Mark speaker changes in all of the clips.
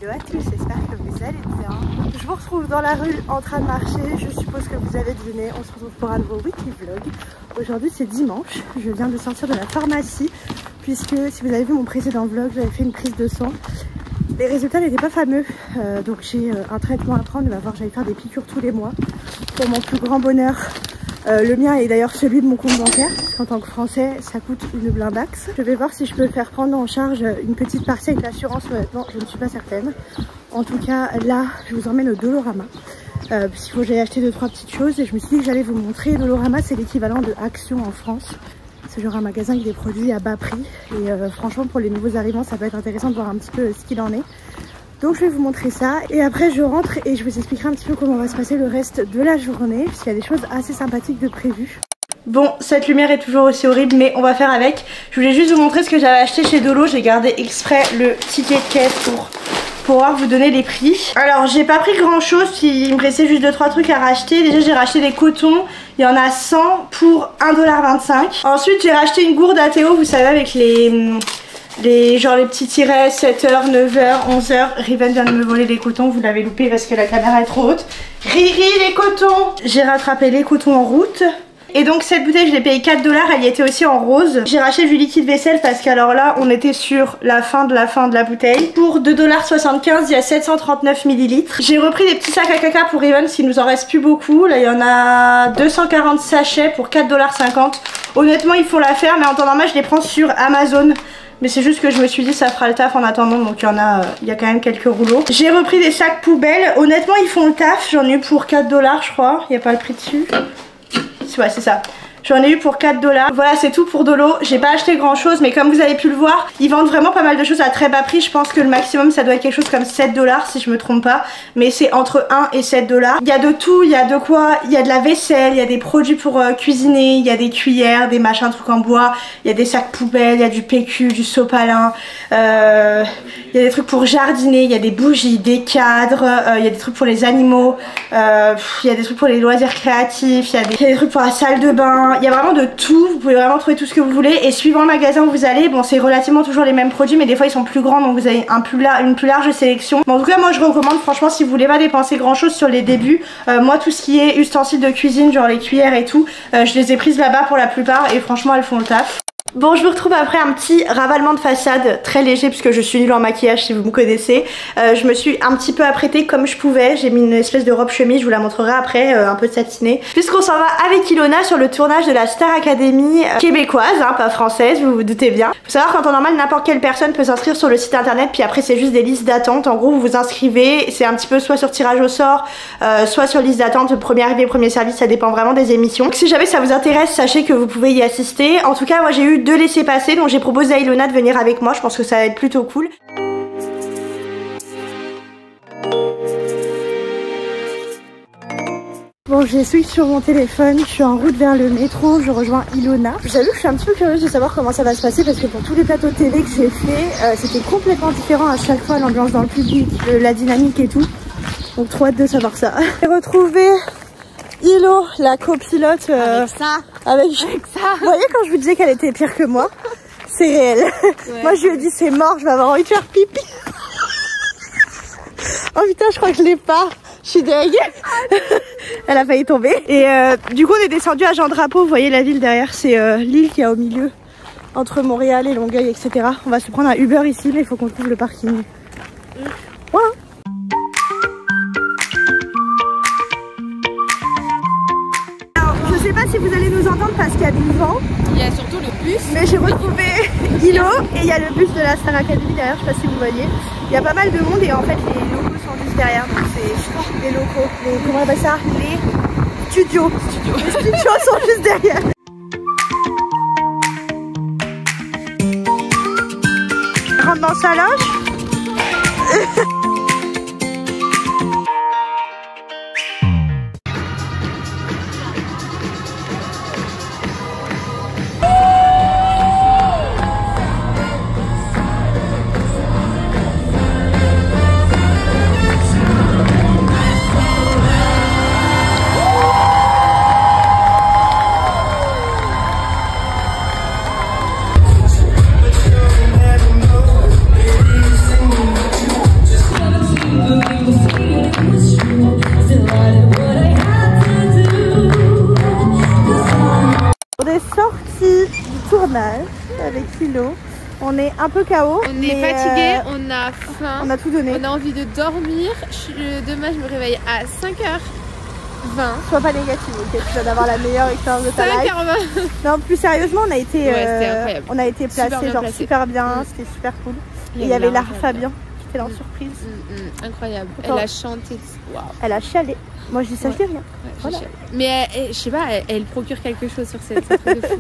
Speaker 1: Hello à tous, j'espère que vous allez bien. Je vous retrouve dans la rue en train de marcher, je suppose que vous avez deviné, on se retrouve pour un nouveau weekly vlog. Aujourd'hui c'est dimanche, je viens de sortir de la pharmacie, puisque si vous avez vu mon précédent vlog, j'avais fait une prise de sang. Les résultats n'étaient pas fameux, donc j'ai un traitement à prendre, il va falloir que j'aille faire des piqûres tous les mois. Pour mon plus grand bonheur, le mien est d'ailleurs celui de mon compte bancaire, parce qu'en tant que français, ça coûte une blindaxe. Je vais voir si je peux faire prendre en charge une petite partie avec l'assurance, honnêtement, je ne suis pas certaine. En tout cas, là, je vous emmène au Dolorama, parce qu'il faut que j'aille acheter 2-3 petites choses, et je me suis dit que j'allais vous montrer. Dolorama, c'est l'équivalent de Action en France. C'est genre un magasin avec des produits à bas prix, et franchement, pour les nouveaux arrivants, ça peut être intéressant de voir un petit peu ce qu'il en est. Donc je vais vous montrer ça et après je rentre et je vous expliquerai un petit peu comment va se passer le reste de la journée, puisqu'il y a des choses assez sympathiques de prévues. Bon, cette lumière est toujours aussi horrible, mais on va faire avec. Je voulais juste vous montrer ce que j'avais acheté chez Dolo. J'ai gardé exprès le ticket de caisse pour pouvoir vous donner les prix. Alors j'ai pas pris grand chose, il me restait juste 2-3 trucs à racheter. Déjà j'ai racheté des cotons, il y en a 100 pour 1,25 $. Ensuite j'ai racheté une gourde ATO, vous savez, avec genre les petits tirets 7h, 9h, 11h. Riven vient de me voler les cotons, vous l'avez loupé parce que la caméra est trop haute. Riri, les cotons! J'ai rattrapé les cotons en route. Et donc cette bouteille je l'ai payé 4 $, elle y était aussi en rose. J'ai racheté du liquide vaisselle parce qu'alors là on était sur la fin de la bouteille. Pour 2,75 $, il y a 739 ml. J'ai repris des petits sacs à caca pour Riven s'il nous en reste plus beaucoup. Là il y en a 240 sachets pour 4,50 $. Honnêtement ils font l'affaire, mais en temps normal je les prends sur Amazon. Mais c'est juste que je me suis dit ça fera le taf en attendant, donc il y a quand même quelques rouleaux. J'ai repris des sacs poubelles, honnêtement ils font le taf, j'en ai eu pour 4 $ je crois, il n'y a pas le prix dessus. Ouais c'est ça. J'en ai eu pour 4 $. Voilà, c'est tout pour Dolo. J'ai pas acheté grand chose, mais comme vous avez pu le voir, ils vendent vraiment pas mal de choses à très bas prix. Je pense que le maximum ça doit être quelque chose comme 7 $ si je me trompe pas. Mais c'est entre 1 et 7 $. Il y a de tout, il y a de quoi. Il y a de la vaisselle, il y a des produits pour cuisiner, il y a des cuillères, des machins, trucs en bois. Il y a des sacs poubelles, il y a du PQ, du sopalin. Il y a des trucs pour jardiner, il y a des bougies, des cadres. Il y a des trucs pour les animaux. Il y a des trucs pour les loisirs créatifs. Il y a des trucs pour la salle de bain. Il y a vraiment de tout, vous pouvez vraiment trouver tout ce que vous voulez. Et suivant le magasin où vous allez, bon c'est relativement toujours les mêmes produits, mais des fois ils sont plus grands, donc vous avez une plus large sélection. Mais en tout cas moi je recommande franchement, si vous voulez pas dépenser grand chose sur les débuts. Moi tout ce qui est ustensiles de cuisine, genre les cuillères et tout, je les ai prises là-bas pour la plupart et franchement elles font le taf. Bon, je vous retrouve après un petit ravalement de façade très léger puisque je suis nulle en maquillage si vous me connaissez. Je me suis un petit peu apprêtée comme je pouvais. J'ai mis une espèce de robe chemise, je vous la montrerai après, un peu satinée. Puisqu'on s'en va avec Ilona sur le tournage de la Star Academy québécoise, hein, pas française, vous vous doutez bien. Faut savoir qu'en temps normal, n'importe quelle personne peut s'inscrire sur le site internet, puis après c'est juste des listes d'attente. En gros, vous vous inscrivez, c'est un petit peu soit sur tirage au sort, soit sur liste d'attente, premier arrivé, premier service, ça dépend vraiment des émissions. Donc si jamais ça vous intéresse, sachez que vous pouvez y assister. En tout cas, moi j'ai eu 2 laissez-passer, donc j'ai proposé à Ilona de venir avec moi, je pense que ça va être plutôt cool. Bon, j'ai switch sur mon téléphone, je suis en route vers le métro, je rejoins Ilona. J'avoue que je suis un petit peu curieuse de savoir comment ça va se passer parce que pour tous les plateaux télé que j'ai fait, c'était complètement différent à chaque fois, l'ambiance dans le public, la dynamique et tout. Donc trop hâte de savoir ça. J'ai retrouvé Ilo, la copilote, avec ça. Vous voyez quand je vous disais qu'elle était pire que moi, c'est réel. Ouais. Moi je lui ai dit c'est mort, je vais avoir envie de faire pipi. Oh putain, je crois que je l'ai pas. Je suis deg. Elle a failli tomber. Et du coup on est descendu à Jean Drapeau, vous voyez la ville derrière, c'est l'île qui est au milieu entre Montréal et Longueuil, etc. On va se prendre un Uber ici, mais il faut qu'on trouve le parking. Voilà. Je sais pas si vous allez nous entendre parce qu'il y a du vent.
Speaker 2: Il y a surtout le bus.
Speaker 1: Mais j'ai retrouvé Ilo et il y a le bus de la Star Academy derrière, je sais pas si vous voyez. Il y a pas mal de monde et en fait les locaux sont juste derrière. Donc c'est les locaux, comment on appelle ça? Les studios. Les studios sont juste derrière. On rentre dans sa loge. On est sorti du tournage avec Philo. On est un peu KO.
Speaker 2: On est fatigué, on a faim.
Speaker 1: On a tout donné.
Speaker 2: On a envie de dormir. Demain, je me réveille à 5h20.
Speaker 1: Sois pas négative, ok? Tu vas d'avoir la meilleure expérience de ta life.
Speaker 2: 5h20.
Speaker 1: Non, plus sérieusement, on a été,
Speaker 2: incroyable.
Speaker 1: On a été placés genre super bien. C'était super cool. Et il y avait Lara Fabian qui était en surprise.
Speaker 2: Incroyable.
Speaker 1: Attends.
Speaker 2: Elle a chanté. Waouh.
Speaker 1: Elle a chialé. Moi, je dis ça, je dis rien.
Speaker 2: Ouais,
Speaker 1: Voilà.
Speaker 2: Mais je sais pas, elle procure quelque chose sur cette truc de fou.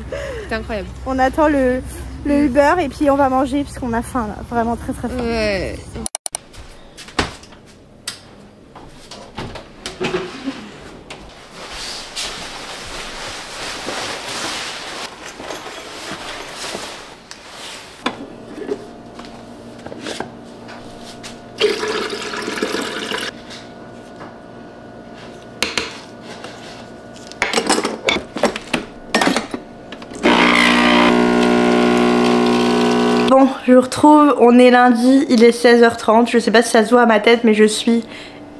Speaker 2: C'est incroyable.
Speaker 1: On attend le Uber et puis on va manger puisqu'on a faim là. Vraiment très très faim.
Speaker 2: Ouais.
Speaker 1: Bon, je vous retrouve, on est lundi, il est 16h30, je sais pas si ça se voit à ma tête mais je suis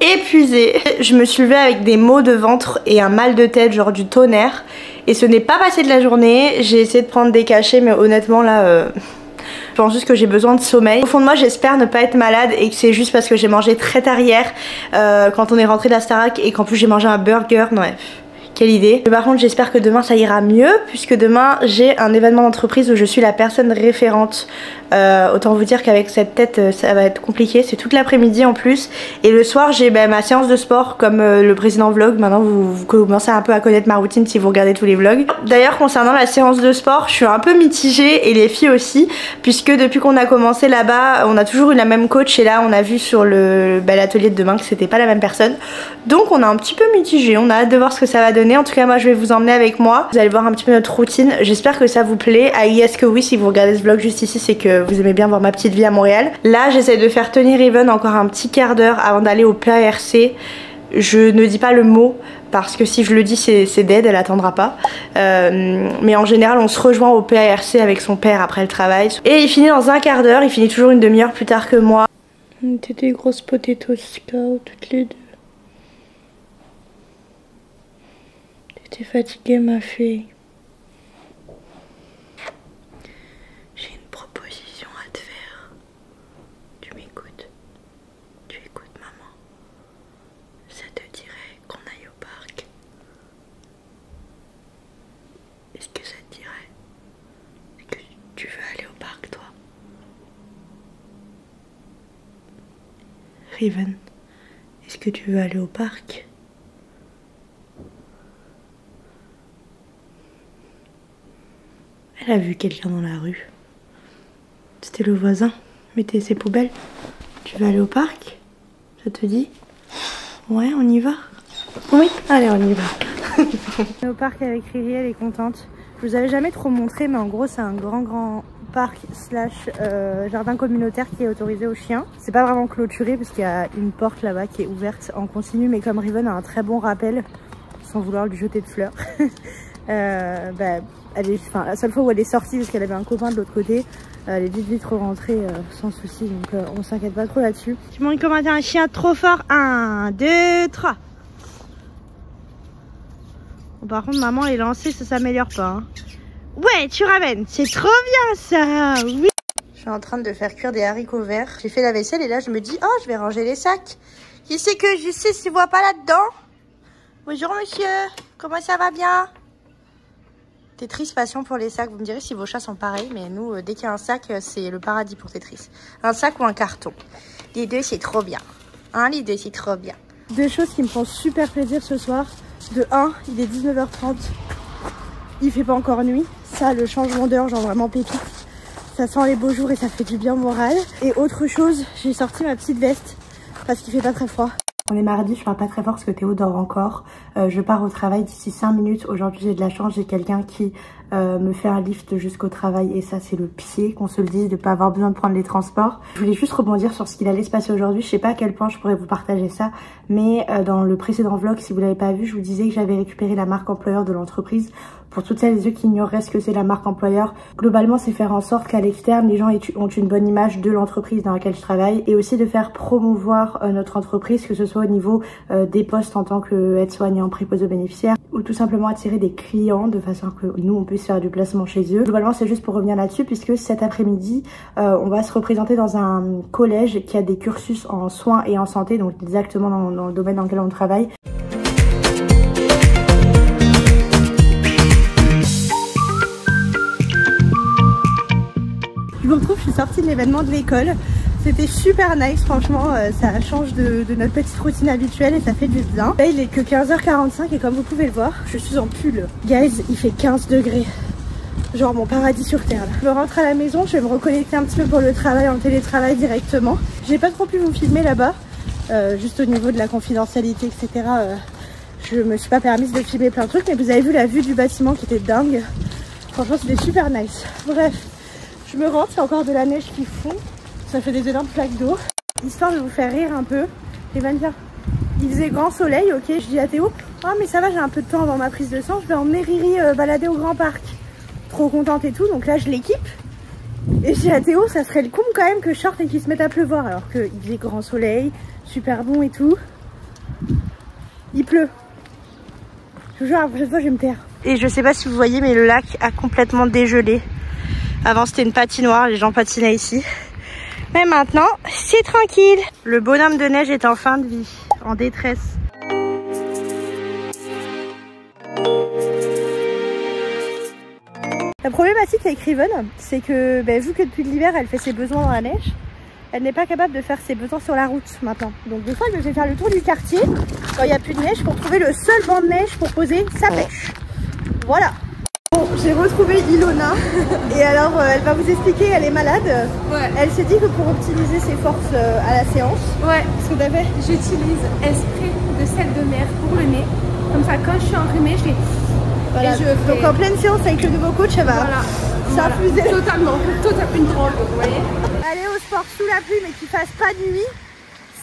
Speaker 1: épuisée. Je me suis levée avec des maux de ventre et un mal de tête genre du tonnerre et ce n'est pas passé de la journée. J'ai essayé de prendre des cachets mais honnêtement là je pense juste que j'ai besoin de sommeil. Au fond de moi j'espère ne pas être malade et que c'est juste parce que j'ai mangé très tard hier quand on est rentré de la Starac et qu'en plus j'ai mangé un burger. Ouais. Quelle idée. Par contre j'espère que demain ça ira mieux puisque demain j'ai un événement d'entreprise où je suis la personne référente. Autant vous dire qu'avec cette tête ça va être compliqué, c'est toute l'après-midi en plus et le soir j'ai ma séance de sport comme le précédent vlog. Maintenant vous commencez un peu à connaître ma routine si vous regardez tous les vlogs. D'ailleurs concernant la séance de sport je suis un peu mitigée et les filles aussi puisque depuis qu'on a commencé là-bas on a toujours eu la même coach et là on a vu sur l'atelier de demain que c'était pas la même personne, donc on a un petit peu mitigé. On a hâte de voir ce que ça va donner. En tout cas moi je vais vous emmener avec moi, vous allez voir un petit peu notre routine, j'espère que ça vous plaît. Ah yes que oui, si vous regardez ce vlog juste ici c'est que vous aimez bien voir ma petite vie à Montréal. Là j'essaie de faire tenir Even encore un petit quart d'heure avant d'aller au PARC. Je ne dis pas le mot parce que si je le dis c'est dead, elle attendra pas. Mais en général on se rejoint au PARC avec son père après le travail. Et il finit dans un quart d'heure, il finit toujours une demi-heure plus tard que moi. On était des grosses potatoes scout toutes les deux. T'es fatiguée ma fille. J'ai une proposition à te faire. Tu m'écoutes? Tu écoutes maman? Ça te dirait qu'on aille au parc? Est-ce que ça te dirait? Est-ce que tu veux aller au parc toi? Riven, est-ce que tu veux aller au parc? Elle a vu quelqu'un dans la rue. C'était le voisin. Mettez ses poubelles. Tu veux aller au parc? Ça te dit? Ouais, on y va? Oui, allez, on y va. On est au parc avec Riri, elle est contente. Je vous avais jamais trop montré, mais en gros, c'est un grand parc slash jardin communautaire qui est autorisé aux chiens. C'est pas vraiment clôturé parce qu'il y a une porte là-bas qui est ouverte en continu, mais comme Riven a un très bon rappel, sans vouloir lui jeter de fleurs, la seule fois où elle est sortie parce qu'elle avait un copain de l'autre côté, elle est vite rentrée sans souci, donc on s'inquiète pas trop là-dessus. Tu montres comment t'es un chien trop fort. 1, 2, 3. Bon, par contre maman est lancée, ça s'améliore pas hein. Ouais, tu ramènes, c'est trop bien ça. Oui. Je suis en train de faire cuire des haricots verts. J'ai fait la vaisselle et là je me dis oh je vais ranger les sacs. Qui c'est que je sais s'il voit pas là-dedans? Bonjour monsieur, comment ça va bien? Tetris passion pour les sacs. Vous me direz si vos chats sont pareils, mais nous, dès qu'il y a un sac, c'est le paradis pour Tetris. Un sac ou un carton. Les deux, c'est trop bien. Hein, les deux, c'est trop bien. Deux choses qui me font super plaisir ce soir. De 1, il est 19h30. Il fait pas encore nuit. Ça, le changement d'heure, genre vraiment pépite. Ça sent les beaux jours et ça fait du bien au moral. Et autre chose, j'ai sorti ma petite veste parce qu'il fait pas très froid. On est mardi, je parle pas très fort parce que Théo dort encore. Je pars au travail d'ici 5 minutes. Aujourd'hui j'ai de la chance, j'ai quelqu'un qui me fait un lift jusqu'au travail et ça c'est le pied, qu'on se le dise, de pas avoir besoin de prendre les transports. Je voulais juste rebondir sur ce qu'il allait se passer aujourd'hui. Je sais pas à quel point je pourrais vous partager ça, mais dans le précédent vlog, si vous l'avez pas vu, je vous disais que j'avais récupéré la marque employeur de l'entreprise Pour toutes celles et ceux qui ignoreraient ce que c'est la marque employeur, globalement c'est faire en sorte qu'à l'externe les gens ont une bonne image de l'entreprise dans laquelle je travaille et aussi de faire promouvoir notre entreprise, que ce soit au niveau des postes en tant qu'aide-soignant, préposé aux bénéficiaires ou tout simplement attirer des clients de façon que nous on puisse faire du placement chez eux. Globalement c'est juste pour revenir là-dessus puisque cet après-midi on va se représenter dans un collège qui a des cursus en soins et en santé, donc exactement dans le domaine dans lequel on travaille. Je me retrouve, je suis sortie de l'événement de l'école. C'était super nice, franchement, ça change de notre petite routine habituelle et ça fait du bien. Là, il est que 15h45 et comme vous pouvez le voir, je suis en pull. Guys, il fait 15 degrés. Genre mon paradis sur terre là. Je rentre à la maison, je vais me reconnecter un petit peu pour le travail en télétravail directement. J'ai pas trop pu vous filmer là-bas, juste au niveau de la confidentialité, etc. Je me suis pas permise de filmer plein de trucs, mais vous avez vu la vue du bâtiment qui était dingue. Franchement, c'était super nice. Bref. Je me rentre, c'est encore de la neige qui fond. Ça fait des énormes plaques d'eau. Histoire de vous faire rire un peu. Evan, viens. Il faisait grand soleil, ok. Je dis à Théo, oh mais ça va, j'ai un peu de temps avant ma prise de sang. Je vais emmener Riri balader au grand parc. Trop contente et tout. Donc là, je l'équipe. Et je dis à Théo, ça serait le con quand même que je sorte et qu'il se mette à pleuvoir. Alors qu'il faisait grand soleil, super bon et tout. Il pleut. Je vous jure, la prochaine fois, je vais me taire. Et je sais pas si vous voyez, mais le lac a complètement dégelé. Avant c'était une patinoire, les gens patinaient ici. Mais maintenant, c'est tranquille. Le bonhomme de neige est en fin de vie, en détresse. La problématique avec Riven, c'est que vu que depuis l'hiver elle fait ses besoins dans la neige, elle n'est pas capable de faire ses besoins sur la route maintenant. Donc des fois elle me fait faire le tour du quartier quand il n'y a plus de neige pour trouver le seul banc de neige pour poser sa pêche. Voilà. Bon, j'ai retrouvé Ilona et alors elle va vous expliquer, elle est malade.
Speaker 2: Ouais.
Speaker 1: Elle s'est dit que pour optimiser ses forces à la séance,
Speaker 2: ouais,
Speaker 1: ce que t'avais,
Speaker 2: j'utilise un spray de sel de mer pour le nez. Comme ça, quand je suis enrhumée, je fais.
Speaker 1: voilà. Donc en pleine séance avec le nouveau coach, elle va s'infuser.
Speaker 2: Totalement, une drôle, vous voyez.
Speaker 1: Aller au sport sous la pluie mais qu'il fasse pas nuit,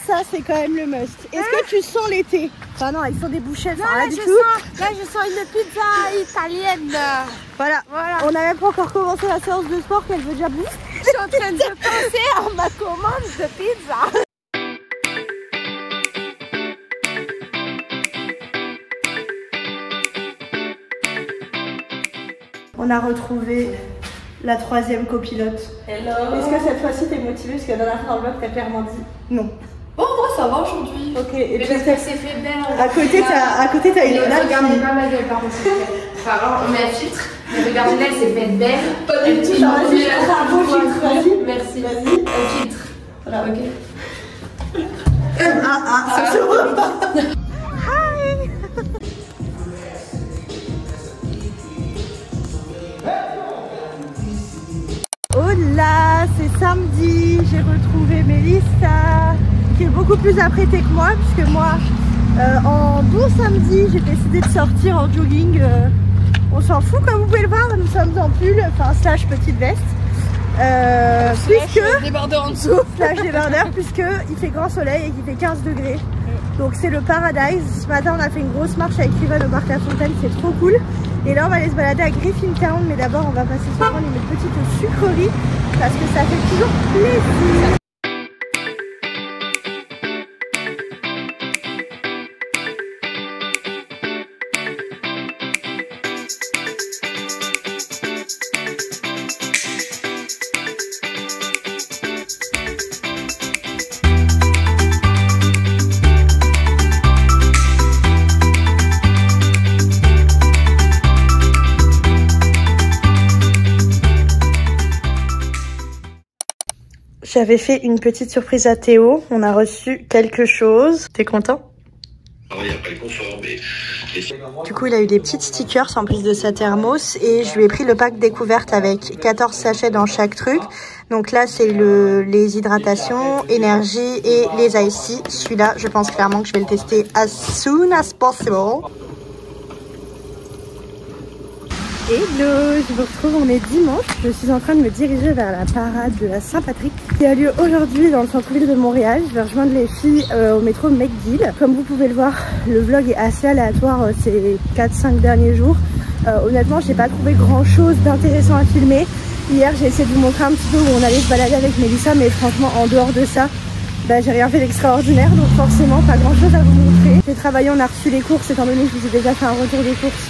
Speaker 1: ça c'est quand même le must. Est-ce que tu sens l'été? Enfin non, ils sont des bouchées.
Speaker 2: Là, je sens une pizza italienne.
Speaker 1: Voilà. On n'a même pas encore commencé la séance de sport qu'elle veut déjà bouffer.
Speaker 2: Je suis en train de penser à ma commande de pizza.
Speaker 1: On a retrouvé la troisième copilote.
Speaker 2: Hello.
Speaker 1: Est-ce que cette fois-ci t'es motivée? Parce que dans la dernière fois dans le vlog t'as clairement dit non.
Speaker 2: Bon, moi ça va aujourd'hui.
Speaker 1: Ok, et
Speaker 2: mais
Speaker 1: puis
Speaker 2: parce que c'est fait belle.
Speaker 1: À côté t'as Ilona.
Speaker 2: Regardez pas ma gueule par contre. Enfin, alors on met un filtre. Mais regardez là, elle s'est faite belle.
Speaker 1: Pas du tout, un beau filtre, vas-y.
Speaker 2: Merci.
Speaker 1: Vas-y.
Speaker 2: Un filtre.
Speaker 1: Voilà, ok.
Speaker 2: Ça
Speaker 1: se voit pas.
Speaker 2: Hi.
Speaker 1: Oh là, c'est samedi, j'ai retrouvé Mélissa qui est beaucoup plus apprêtée que moi puisque moi en bon samedi j'ai décidé de sortir en jogging. On s'en fout comme vous pouvez le voir, nous sommes en pull, enfin slash petite veste. Puisque
Speaker 2: débardeur en dessous.
Speaker 1: Slash débardeur puisque il fait grand soleil et qu'il fait 15 degrés. Donc c'est le paradise. Ce matin on a fait une grosse marche avec Riven au parc La Fontaine, c'est trop cool. Et là on va aller se balader à Griffintown, mais d'abord on va passer se prendre une petite sucrerie parce que ça fait toujours plaisir. J'avais fait une petite surprise à Théo, on a reçu quelque chose. T'es content?
Speaker 3: Il n'y a pas le confort, mais...
Speaker 1: Du coup, il a eu des petites stickers en plus de sa thermos et je lui ai pris le pack découverte avec 14 sachets dans chaque truc. Donc là, c'est les hydratations, énergie et les icy. Celui-là, je pense clairement que je vais le tester as soon as possible. Hello, je vous retrouve, on est dimanche. Je suis en train de me diriger vers la parade de la Saint-Patrick qui a lieu aujourd'hui dans le centre-ville de Montréal. Je vais rejoindre les filles au métro McGill. Comme vous pouvez le voir, le vlog est assez aléatoire ces 4-5 derniers jours. Honnêtement, j'ai pas trouvé grand chose d'intéressant à filmer. Hier, j'ai essayé de vous montrer un petit peu où on allait se balader avec Mélissa, mais franchement, en dehors de ça, bah, j'ai rien fait d'extraordinaire, donc forcément pas grand chose à vous montrer. J'ai travaillé, on a reçu les courses, étant donné que je vous ai déjà fait un retour des courses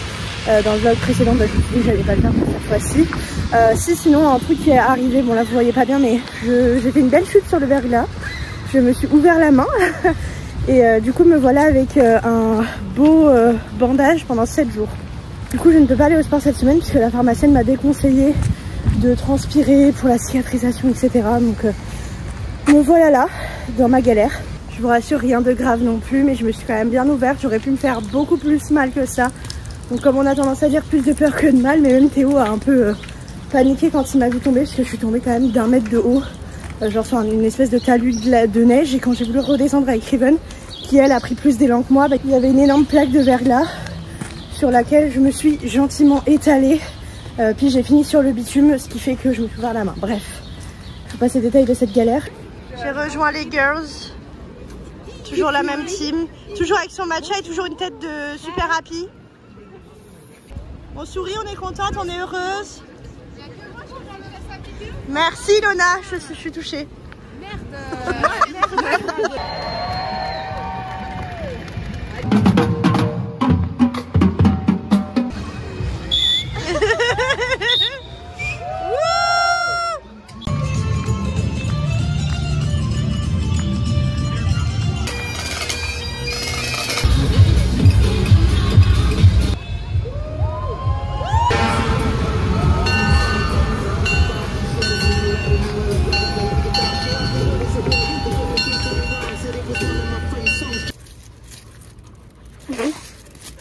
Speaker 1: dans le vlog précédent, bah, je me suis dit que j'allais pas le faire pour cette fois-ci. Sinon, un truc qui est arrivé, bon là vous voyez pas bien, mais j'ai fait une belle chute sur le verglas. Je me suis ouvert la main et du coup me voilà avec un beau bandage pendant 7 jours. Du coup je ne peux pas aller au sport cette semaine puisque la pharmacienne m'a déconseillé de transpirer pour la cicatrisation, etc. Donc me voilà là, dans ma galère. Je vous rassure, rien de grave non plus, mais je me suis quand même bien ouverte. J'aurais pu me faire beaucoup plus mal que ça. Donc comme on a tendance à dire, plus de peur que de mal, mais même Théo a un peu paniqué quand il m'a vu tomber, parce que je suis tombée quand même d'1 mètre de haut. Genre sur une espèce de talus de neige, et quand j'ai voulu redescendre avec Riven, qui elle a pris plus d'élan que moi, bah, il y avait une énorme plaque de verglas sur laquelle je me suis gentiment étalée. Puis j'ai fini sur le bitume, ce qui fait que je me suis ouvert la main. Bref, je vous passe les détails de cette galère. J'ai rejoint les girls, toujours la même team, toujours avec son matcha et toujours une tête de super happy. On sourit, on est contente, on est heureuse. Merci Lona, je suis touchée. Merde.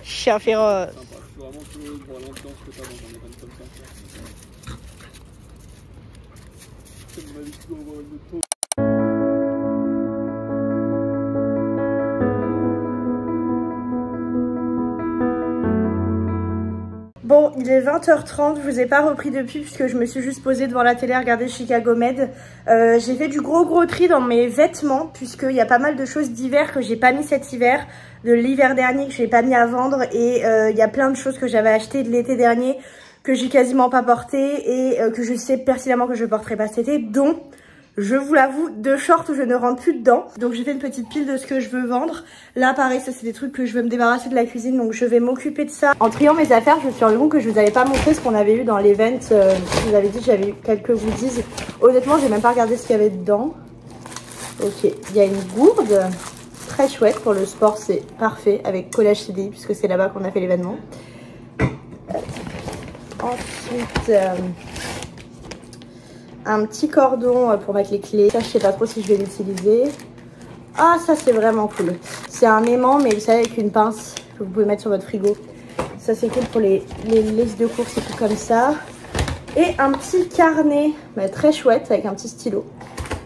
Speaker 1: Chien féroce. Bon, il est 20h30, je vous ai pas repris depuis puisque je me suis juste posée devant la télé à regarder Chicago Med. J'ai fait du gros tri dans mes vêtements puisqu'il y a pas mal de choses d'hiver que j'ai pas mis cet hiver, de l'hiver dernier que j'ai pas mis à vendre, et il y a plein de choses que j'avais achetées de l'été dernier que j'ai quasiment pas portées et que je sais pertinemment que je porterai pas cet été, dont, je vous l'avoue, 2 shorts où je ne rentre plus dedans. Donc j'ai fait une petite pile de ce que je veux vendre. Là pareil, ça c'est des trucs que je veux me débarrasser de la cuisine, donc je vais m'occuper de ça. En triant mes affaires, je me suis rendu compte que je vous avais pas montré ce qu'on avait eu dans l'event. Je vous avais dit que j'avais eu quelques goodies. Honnêtement, j'ai même pas regardé ce qu'il y avait dedans. Ok, il y a une gourde très chouette pour le sport, c'est parfait, avec collage CDI puisque c'est là-bas qu'on a fait l'événement. Ensuite, un petit cordon pour mettre les clés. Ça, je sais pas trop si je vais l'utiliser. Ah, ça, c'est vraiment cool. C'est un aimant, mais vous savez, avec une pince que vous pouvez mettre sur votre frigo. Ça, c'est cool pour les listes de courses et tout comme ça. Et un petit carnet, mais très chouette, avec un petit stylo.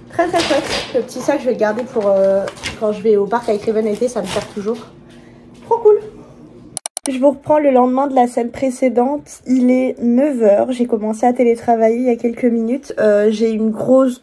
Speaker 1: Très chouette. Le petit sac, je vais le garder pour quand je vais au parc avec Riven été, ça me sert toujours. Trop cool. Je vous reprends le lendemain de la scène précédente, il est 9 h, j'ai commencé à télétravailler il y a quelques minutes, j'ai une grosse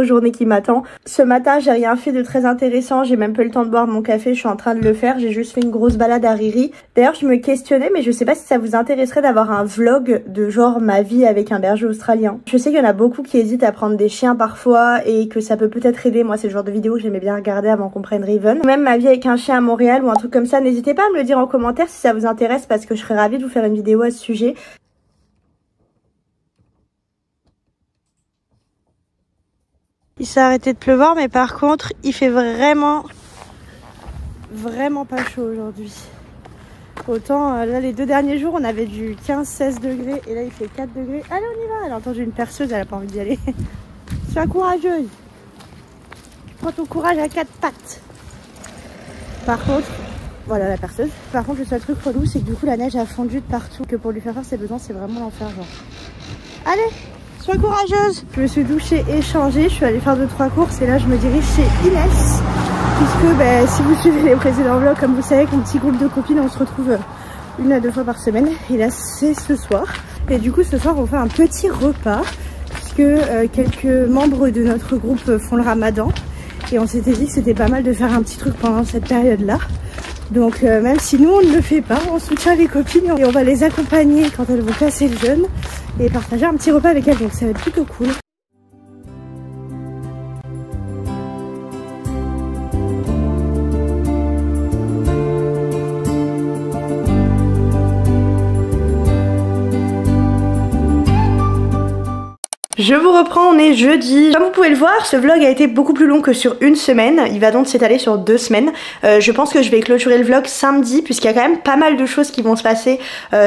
Speaker 1: journée qui m'attend. Ce matin j'ai rien fait de très intéressant, j'ai même pas eu le temps de boire mon café, je suis en train de le faire, j'ai juste fait une grosse balade à Riri. D'ailleurs je me questionnais, mais je sais pas si ça vous intéresserait d'avoir un vlog de genre ma vie avec un berger australien. Je sais qu'il y en a beaucoup qui hésitent à prendre des chiens parfois et que ça peut peut-être aider, moi c'est le genre de vidéo que j'aimais bien regarder avant qu'on prenne Riven. Même ma vie avec un chien à Montréal ou un truc comme ça, n'hésitez pas à me le dire en commentaire si ça vous intéresse parce que je serais ravie de vous faire une vidéo à ce sujet. Il s'est arrêté de pleuvoir, mais par contre il fait vraiment pas chaud aujourd'hui. Autant là les 2 derniers jours on avait du 15-16 degrés et là il fait 4 degrés. Allez on y va. Elle a entendu une perceuse, elle a pas envie d'y aller. Sois courageuse. Prends ton courage à 4 pattes. Par contre, voilà la perceuse. Par contre, le seul truc relou, c'est que du coup, la neige a fondu de partout. Que pour lui faire ses besoins, c'est vraiment l'enfer, genre. Allez, sois courageuse. Je me suis douchée et changée. Je suis allée faire 2-3 courses et là, je me dirige chez Inès. Puisque, si vous suivez les précédents vlogs, comme vous savez, avec mon petit groupe de copines, on se retrouve 1 à 2 fois par semaine. Et là, c'est ce soir. Et du coup, ce soir, on fait un petit repas. Puisque quelques membres de notre groupe font le ramadan. Et on s'était dit que c'était pas mal de faire un petit truc pendant cette période-là. Donc même si nous on ne le fait pas, on soutient les copines et on va les accompagner quand elles vont passer le jeûne et partager un petit repas avec elles, donc ça va être plutôt cool. Je vous reprends, on est jeudi. Comme vous pouvez le voir, ce vlog a été beaucoup plus long que sur une semaine. Il va donc s'étaler sur 2 semaines. Je pense que je vais clôturer le vlog samedi puisqu'il y a quand même pas mal de choses qui vont se passer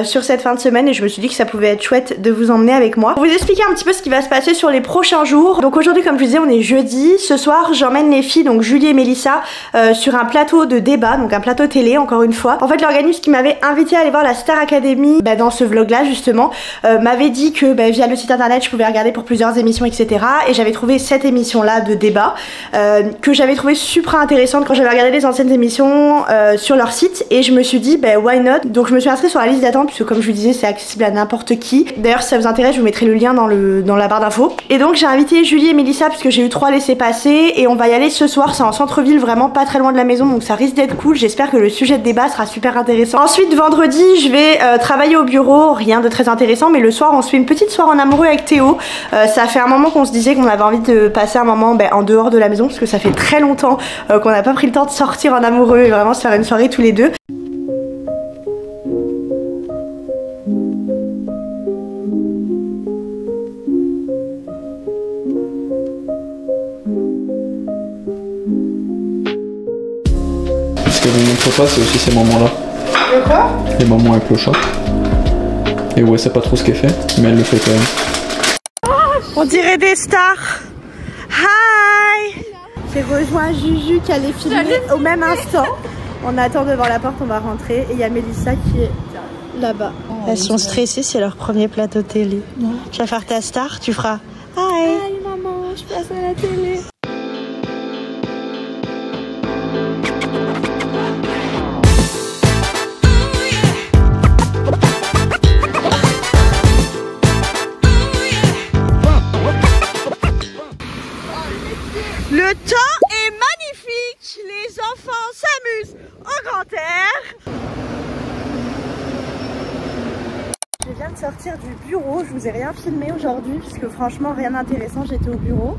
Speaker 1: sur cette fin de semaine et je me suis dit que ça pouvait être chouette de vous emmener avec moi. Pour vous expliquer un petit peu ce qui va se passer sur les prochains jours. Donc aujourd'hui, comme je vous disais, on est jeudi. Ce soir, j'emmène les filles, donc Julie et Mélissa, sur un plateau de débat, donc un plateau télé encore une fois. En fait, l'organisme qui m'avait invité à aller voir la Star Academy, dans ce vlog là justement, m'avait dit que via le site internet je pouvais regarder pour plusieurs émissions, etc. Et j'avais trouvé cette émission là de débat que j'avais trouvé super intéressante quand j'avais regardé les anciennes émissions sur leur site et je me suis dit why not. Donc je me suis inscrite sur la liste d'attente puisque comme je vous disais c'est accessible à n'importe qui. D'ailleurs si ça vous intéresse je vous mettrai le lien dans la barre d'infos. Et donc j'ai invité Julie et Mélissa puisque j'ai eu 3 laissez-passer et on va y aller ce soir, c'est en centre-ville, vraiment pas très loin de la maison, donc ça risque d'être cool. J'espère que le sujet de débat sera super intéressant. Ensuite vendredi je vais travailler au bureau, rien de très intéressant, mais le soir on se fait une petite soirée en amoureux avec Théo. Ça fait un moment qu'on se disait qu'on avait envie de passer un moment en dehors de la maison parce que ça fait très longtemps qu'on n'a pas pris le temps de sortir en amoureux et vraiment se faire une soirée tous les deux.
Speaker 4: Ce qu'elle vous montre pas, c'est aussi ces moments-là.
Speaker 1: De quoi?
Speaker 4: Les moments avec le chat. Et ouais, c'est pas trop ce qu'elle fait, mais elle le fait quand même.
Speaker 1: On dirait des stars. Hi. J'ai rejoint Juju qui allait filmer au même instant. On attend devant la porte, on va rentrer. Et il y a Mélissa qui est là-bas. Elles sont stressées, c'est leur premier plateau télé. Tu vas faire ta star, tu feras hi. Hi maman, je passe à la télé. Le temps est magnifique, les enfants s'amusent au grand air. Je viens de sortir du bureau, je vous ai rien filmé aujourd'hui puisque franchement rien d'intéressant, j'étais au bureau.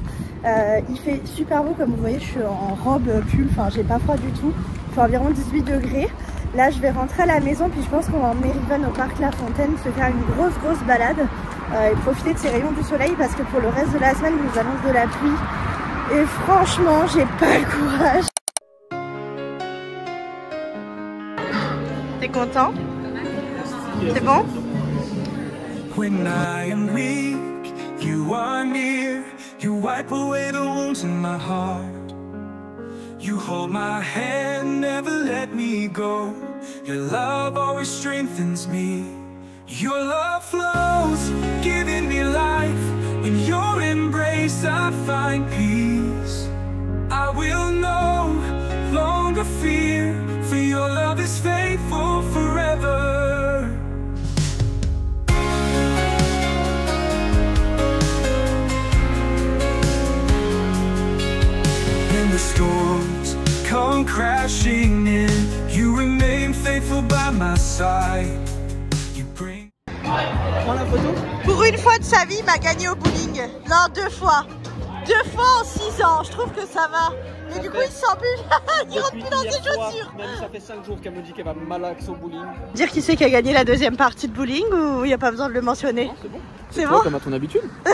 Speaker 1: Il fait super beau comme vous voyez, je suis en robe pull, enfin j'ai pas froid du tout, il fait environ 18 degrés. Là je vais rentrer à la maison puis je pense qu'on va emmener Riven au parc La Fontaine se faire une grosse balade et profiter de ces rayons du soleil parce que pour le reste de la semaine ils nous annoncent de la pluie. Et franchement, j'ai pas le courage. T'es content? C'est bon?
Speaker 5: When I am weak, you are near. You wipe away the wounds in my heart. You hold my hand, never let me go. Your love always strengthens me. Your love flows, giving me life. In your embrace I find peace. I will no longer fear, for your love is faithful forever. When the storms come crashing in, you remain faithful by my side. You bring...
Speaker 1: Prends la photo. Pour une fois de sa vie, il m'a gagné au bowling. Non, 2 fois. 2 fois en 6 ans, je trouve que ça va. Mais du coup, il sent plus. Il rentre plus dans ses chaussures.
Speaker 4: Même ça fait 5 jours qu'elle me dit qu'elle va malax au bowling.
Speaker 1: Dire qui c'est qui a gagné la 2e partie de bowling ou il n'y a pas besoin de le mentionner?
Speaker 4: Non, c'est bon.
Speaker 1: C'est bon?
Speaker 4: Comme à ton habitude.
Speaker 1: Ah,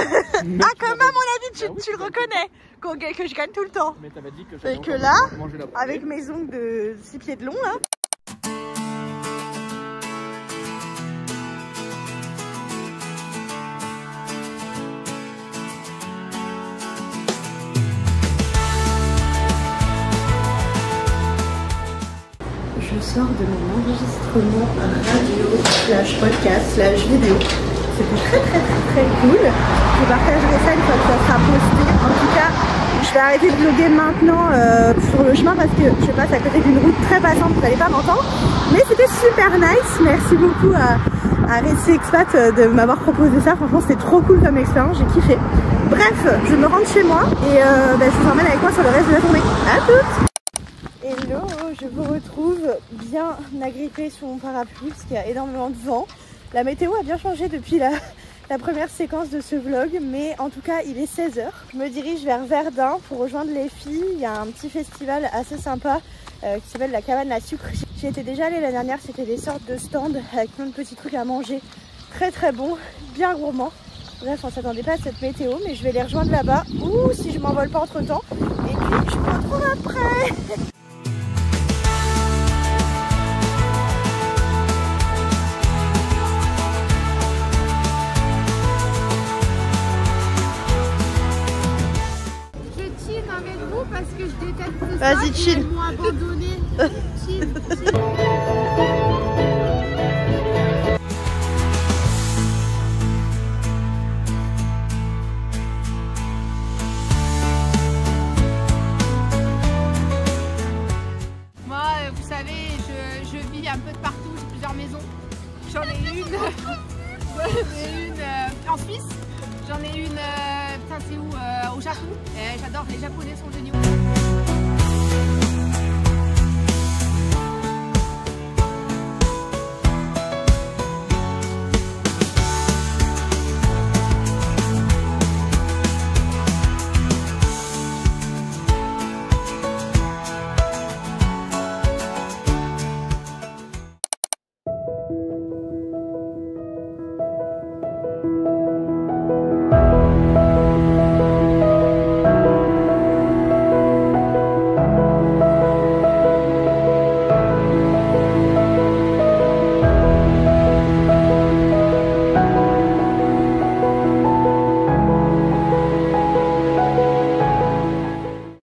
Speaker 1: comme à mon habitude, tu le reconnais. Que je gagne tout le temps.
Speaker 4: Mais t'avais dit que
Speaker 1: Et que là, avec mes ongles de 6 pieds de long, là. Je sors de mon enregistrement radio / podcast / vidéo. C'était très cool. Je partagerai ça une fois que ça sera posté. En tout cas, je vais arrêter de vlogger maintenant sur le chemin parce que je passe à côté d'une route très passante, vous n'allez pas m'entendre. Mais c'était super nice. Merci beaucoup à Récit Expat de m'avoir proposé ça. Franchement, c'était trop cool comme expérience, j'ai kiffé. Bref, je me rentre chez moi et je vous emmène avec moi sur le reste de la journée. À toutes! Hello, je vous retrouve bien agrippée sous mon parapluie parce qu'il y a énormément de vent. La météo a bien changé depuis la première séquence de ce vlog, mais en tout cas il est 16 h. Je me dirige vers Verdun pour rejoindre les filles. Il y a un petit festival assez sympa qui s'appelle la cabane à sucre. J'y étais déjà allée l'année dernière, c'était des sortes de stands avec plein de petits trucs à manger. Très très bon, bien gourmand. Bref, on s'attendait pas à cette météo, mais je vais les rejoindre là-bas. Ou si je m'envole pas entre temps. Et puis je vous retrouve après.
Speaker 2: Avec vous parce que je déteste
Speaker 1: ça. Vas-y, chill.
Speaker 2: Ils m'ont abandonné. Chill. Moi, vous savez, je vis un peu de partout. J'ai plusieurs maisons. J'en ai une. En Suisse. J'en ai une, putain c'est où, au Japon. J'adore, les Japonais sont géniaux.